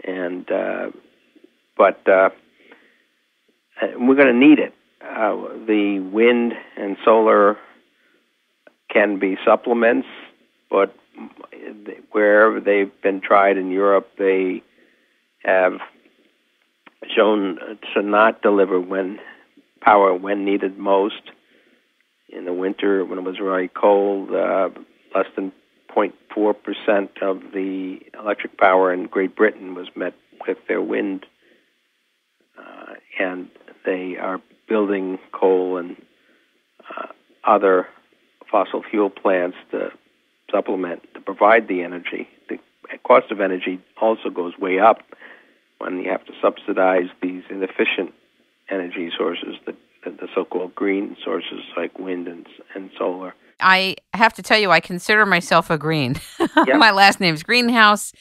and but we're going to need it. The wind and solar can be supplements, but wherever they've been tried in Europe, they have shown to not deliver power when needed most. In the winter, when it was very cold, less than 0.4% of the electric power in Great Britain was met with their wind, and they are building coal and other fossil fuel plants to provide the energy. The cost of energy also goes way up when you have to subsidize these inefficient energy sources, the so-called green sources like wind and solar. I have to tell you, I consider myself a green. Yep. My last name's Greenhouse,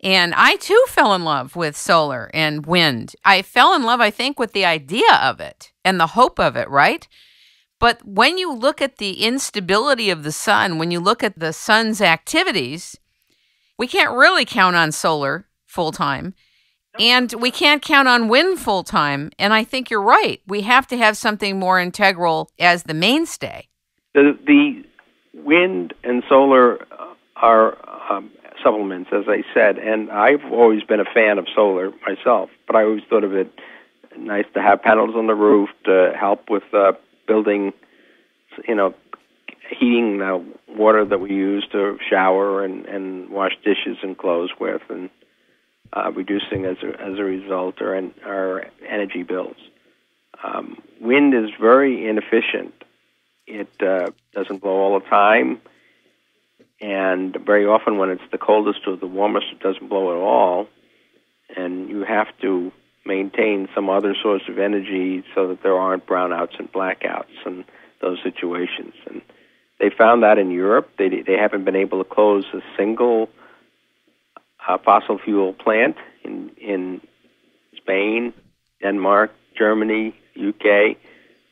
and I too fell in love with solar and wind. I fell in love, I think, with the idea of it and the hope of it, right? But when you look at the instability of the sun, when you look at the sun's activities, we can't really count on solar full-time. And we can't count on wind full-time, and I think you're right. We have to have something more integral as the mainstay. The wind and solar are supplements, as I said, and I've always been a fan of solar myself, but I always thought of it nice to have panels on the roof to help with building, heating the water that we use to shower and wash dishes and clothes with, and reducing as a result our energy bills. Wind is very inefficient. It doesn't blow all the time, and very often when it's the coldest or the warmest, it doesn't blow at all, and you have to maintain some other source of energy so that there aren't brownouts and blackouts and those situations. And they found that in Europe. They haven't been able to close a single fossil fuel plant in Spain, Denmark, Germany, UK,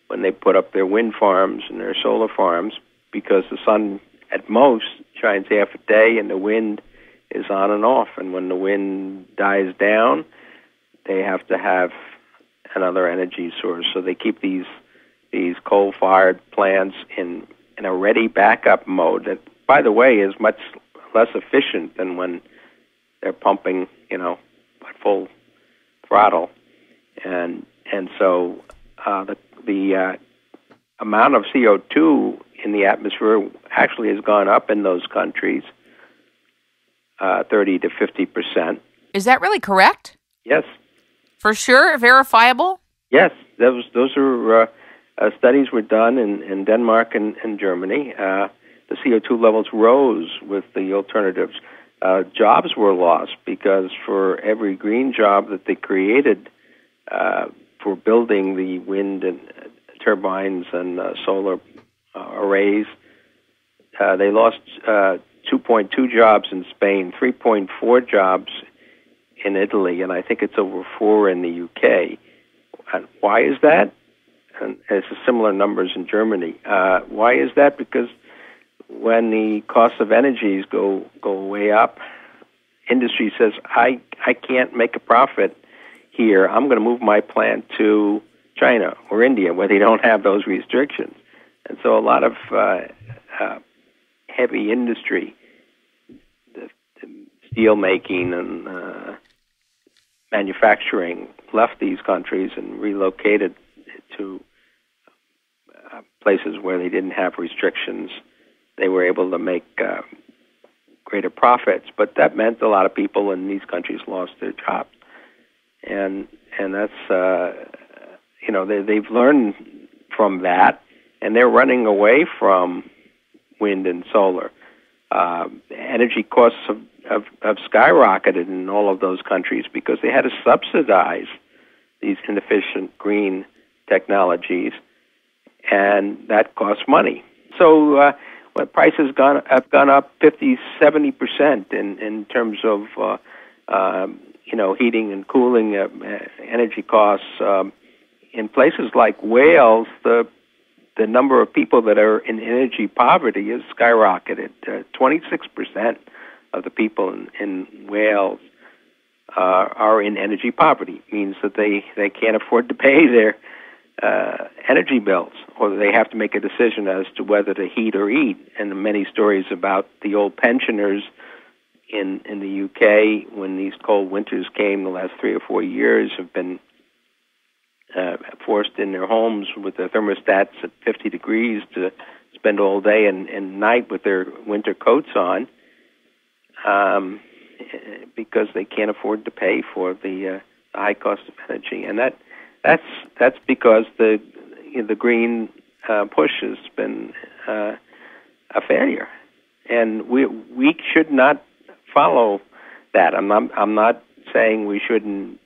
when they put up their wind farms and their solar farms, because the sun at most shines half a day and the wind is on and off. And when the wind dies down, they have to have another energy source. So they keep these coal-fired plants in a ready backup mode that, by the way, is much less efficient than when they're pumping, at full throttle, and so the amount of CO2 in the atmosphere actually has gone up in those countries, 30 to 50%. Is that really correct? Yes. For sure, verifiable. Yes, those are studies were done in Denmark and Germany. The CO2 levels rose with the alternatives. Jobs were lost because for every green job that they created for building the wind and turbines and solar arrays, they lost 2.2 jobs in Spain, 3.4 jobs in Italy, and I think it's over 4 in the UK. And why is that? And it's similar numbers in Germany. Why is that? Because when the cost of energies go way up, industry says, I can't make a profit here. I'm going to move my plant to China or India, where they don't have those restrictions. And so a lot of heavy industry, the steel making and manufacturing, left these countries and relocated to places where they didn't have restrictions. They were able to make greater profits, but that meant a lot of people in these countries lost their jobs, and that's they've learned from that, and they're running away from wind and solar. Energy costs have skyrocketed in all of those countries because they had to subsidize these inefficient green technologies, and that costs money. So when prices have gone up 50, 70% in terms of heating and cooling energy costs. In places like Wales, the number of people that are in energy poverty has skyrocketed. 26% of the people in Wales are in energy poverty. It means that they can't afford to pay their energy bills, or they have to make a decision as to whether to heat or eat. And many stories about the old pensioners in the UK, when these cold winters came the last 3 or 4 years, have been forced in their homes with their thermostats at 50 degrees to spend all day and night with their winter coats on, because they can't afford to pay for the high cost of energy. And that's because the green push has been a failure, and we should not follow that. I'm not saying we shouldn't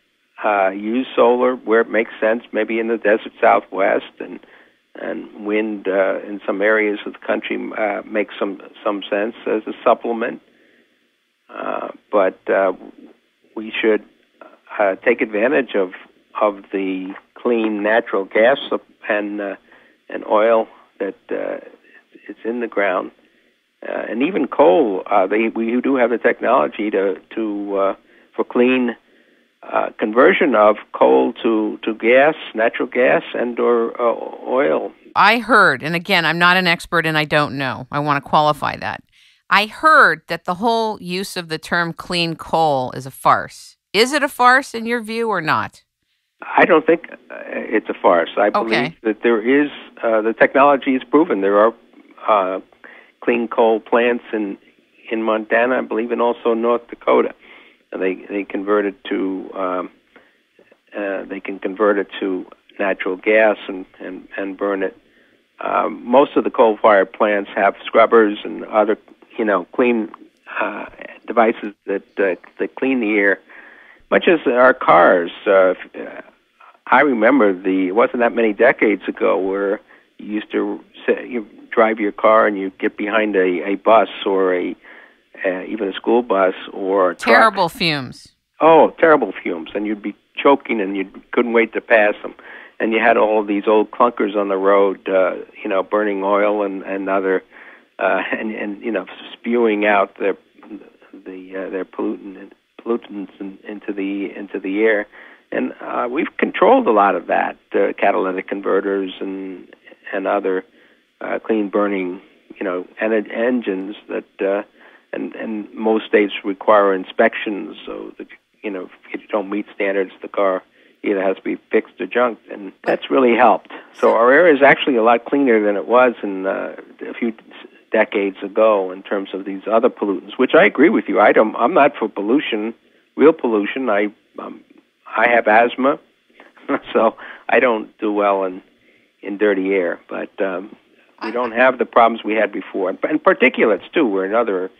use solar where it makes sense, maybe in the desert Southwest, and wind in some areas of the country makes some sense as a supplement. But we should take advantage of the clean natural gas and oil that is in the ground, and even coal. We do have the technology for clean conversion of coal to gas, natural gas, and or oil. I heard, and again, I'm not an expert and I don't know. I want to qualify that. I heard that the whole use of the term clean coal is a farce. Is it a farce in your view or not? I don't think it's a farce. I believe that there is, the technology is proven. There are clean coal plants in Montana, I believe, and also North Dakota. And they convert it to, they can convert it to natural gas and burn it. Most of the coal-fired plants have scrubbers and other, clean devices that clean the air, much as our cars. I remember it wasn't that many decades ago where you used to you drive your car and you get behind a bus or even a school bus or a truck. Terrible fumes. Oh, terrible fumes, and you'd be choking and you couldn't wait to pass them. And you had all of these old clunkers on the road, burning oil and other, and spewing out their pollutants into the air. And we've controlled a lot of that, catalytic converters and other clean burning, engines that, and most states require inspections so that if you don't meet standards, the car either has to be fixed or junked, and that's really helped. So our air is actually a lot cleaner than it was in a few decades ago in terms of these other pollutants, which I agree with you. I'm not for pollution, real pollution. I have asthma, so I don't do well in dirty air. But we don't have the problems we had before, and particulates too. Were another.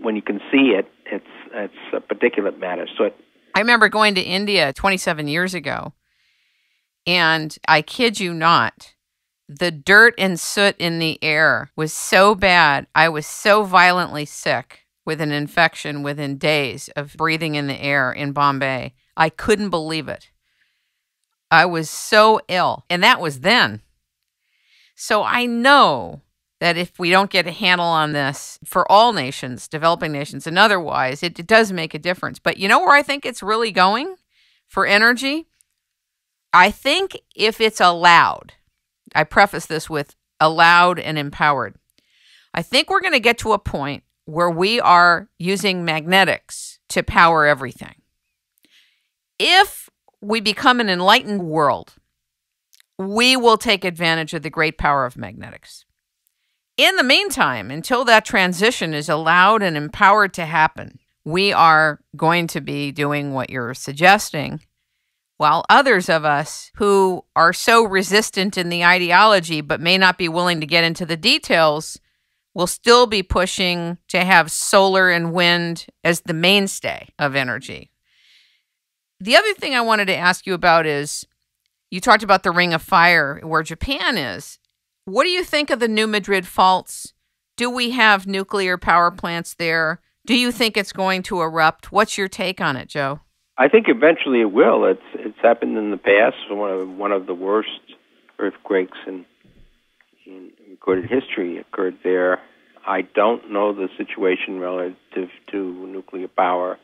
When you can see it, it's a particulate matter. So I remember going to India 27 years ago, and I kid you not, the dirt and soot in the air was so bad. I was so violently sick with an infection within days of breathing in the air in Bombay. I couldn't believe it. I was so ill, and that was then. So I know that if we don't get a handle on this for all nations, developing nations and otherwise, it does make a difference. But you know where I think it's really going for energy? I think if it's allowed, I preface this with allowed and empowered, I think we're going to get to a point where we are using magnetics to power everything. If we become an enlightened world, we will take advantage of the great power of magnetics. In the meantime, until that transition is allowed and empowered to happen, we are going to be doing what you're suggesting, while others of us who are so resistant in the ideology but may not be willing to get into the details will still be pushing to have solar and wind as the mainstay of energy. The other thing I wanted to ask you about is, you talked about the Ring of Fire where Japan is. What do you think of the New Madrid faults? Do we have nuclear power plants there? Do you think it's going to erupt? What's your take on it, Joe? I think eventually it will. It's happened in the past. One of the worst earthquakes in recorded history occurred there I don't know the situation relative to nuclear power